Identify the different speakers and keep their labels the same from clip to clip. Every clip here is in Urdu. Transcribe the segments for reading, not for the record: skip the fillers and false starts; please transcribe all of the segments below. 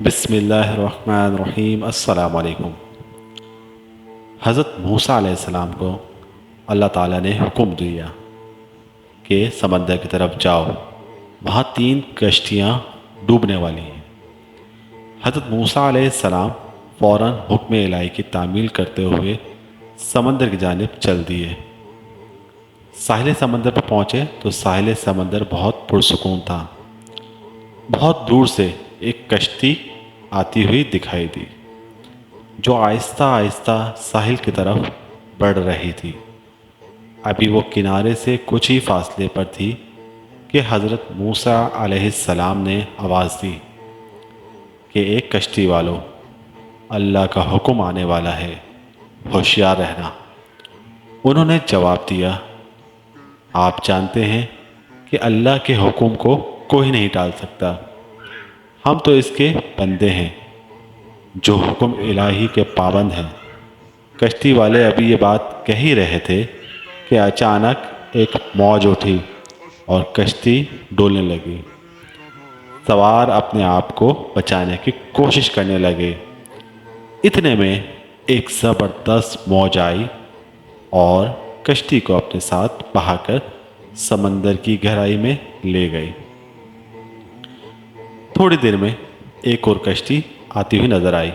Speaker 1: بسم اللہ الرحمن الرحیم۔ السلام علیکم۔ حضرت موسیٰ علیہ السلام کو اللہ تعالیٰ نے حکم دیا کہ سمندر کی طرف جاؤ، وہاں 3 کشتیاں ڈوبنے والی ہیں۔ حضرت موسیٰ علیہ السلام فوراً حکم الہی کی تعمیل کرتے ہوئے سمندر کی جانب چل دیے۔ ساحل سمندر پر پہنچے تو ساحل سمندر بہت پرسکون تھا۔ بہت دور سے ایک کشتی آتی ہوئی دکھائی دی جو آہستہ آہستہ ساحل کی طرف بڑھ رہی تھی۔ ابھی وہ کنارے سے کچھ ہی فاصلے پر تھی کہ حضرت موسیٰ علیہ السلام نے آواز دی کہ ایک کشتی والو، اللہ کا حکم آنے والا ہے، ہوشیار رہنا۔ انہوں نے جواب دیا، آپ جانتے ہیں کہ اللہ کے حکم کو کوئی نہیں ٹال سکتا، ہم تو اس کے بندے ہیں جو حکم الہی کے پابند ہیں۔ کشتی والے ابھی یہ بات کہہ ہی رہے تھے کہ اچانک ایک موج اٹھی اور کشتی ڈولنے لگی۔ سوار اپنے آپ کو بچانے کی کوشش کرنے لگے۔ اتنے میں ایک زبردست موج آئی اور کشتی کو اپنے ساتھ بہا کر سمندر کی گہرائی میں لے گئی۔ تھوڑی دیر میں ایک اور کشتی آتی ہوئی نظر آئی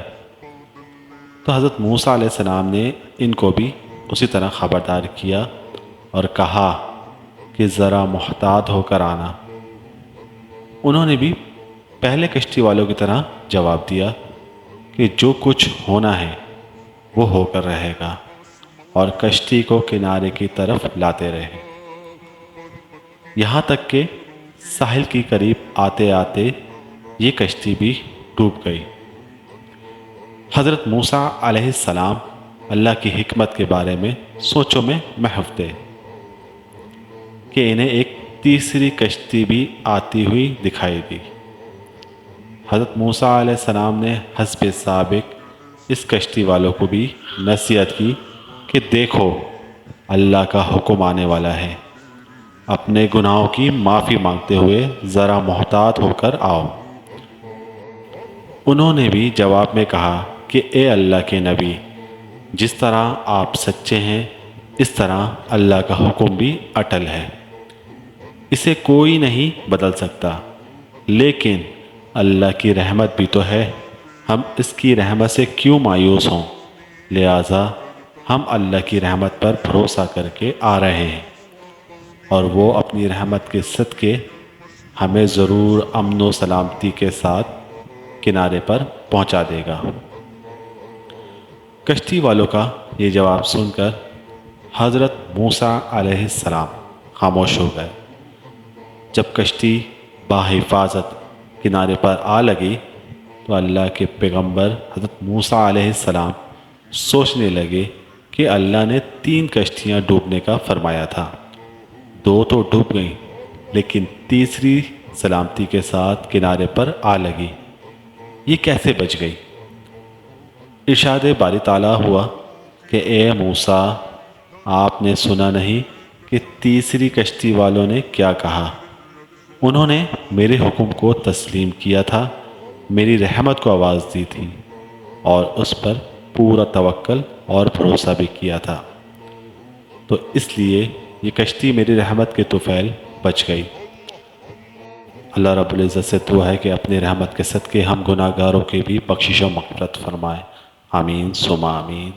Speaker 1: تو حضرت موسیٰ علیہ السلام نے ان کو بھی اسی طرح خبردار کیا اور کہا کہ ذرا محتاط ہو کر آنا۔ انہوں نے بھی پہلے کشتی والوں کی طرح جواب دیا کہ جو کچھ ہونا ہے وہ ہو کر رہے گا، اور کشتی کو کنارے کی طرف لاتے رہے، یہاں تک کہ ساحل کے قریب آتے آتے یہ کشتی بھی ڈوب گئی۔ حضرت موسیٰ علیہ السلام اللہ کی حکمت کے بارے میں سوچوں میں محو تھے کہ انہیں ایک تیسری کشتی بھی آتی ہوئی دکھائی دی۔ حضرت موسیٰ علیہ السلام نے حسب سابق اس کشتی والوں کو بھی نصیحت کی کہ دیکھو، اللہ کا حکم آنے والا ہے، اپنے گناہوں کی معافی مانگتے ہوئے ذرا محتاط ہو کر آؤ۔ انہوں نے بھی جواب میں کہا کہ اے اللہ کے نبی، جس طرح آپ سچے ہیں اس طرح اللہ کا حکم بھی اٹل ہے، اسے کوئی نہیں بدل سکتا، لیکن اللہ کی رحمت بھی تو ہے، ہم اس کی رحمت سے کیوں مایوس ہوں؟ لہٰذا ہم اللہ کی رحمت پر بھروسہ کر کے آ رہے ہیں، اور وہ اپنی رحمت کے صدقے ہمیں ضرور امن و سلامتی کے ساتھ کنارے پر پہنچا دے گا۔ کشتی والوں کا یہ جواب سن کر حضرت موسیٰ علیہ السلام خاموش ہو گئے۔ جب کشتی بحفاظت کنارے پر آ لگی تو اللہ کے پیغمبر حضرت موسیٰ علیہ السلام سوچنے لگے کہ اللہ نے 3 کشتیاں ڈوبنے کا فرمایا تھا، 2 تو ڈوب گئیں لیکن تیسری سلامتی کے ساتھ کنارے پر آ لگی، یہ کیسے بچ گئی؟ ارشاد باری تعالیٰ ہوا کہ اے موسیٰ، آپ نے سنا نہیں کہ تیسری کشتی والوں نے کیا کہا؟ انہوں نے میرے حکم کو تسلیم کیا تھا، میری رحمت کو آواز دی تھی اور اس پر پورا توکل اور بھروسہ بھی کیا تھا، تو اس لیے یہ کشتی میری رحمت کے طفیل بچ گئی۔ اللہ رب العزت سے دعا ہے کہ اپنی رحمت کے صدقے ہم گناہ گاروں کے بھی بخشش و مغفرت فرمائے۔ آمین ثم آمین۔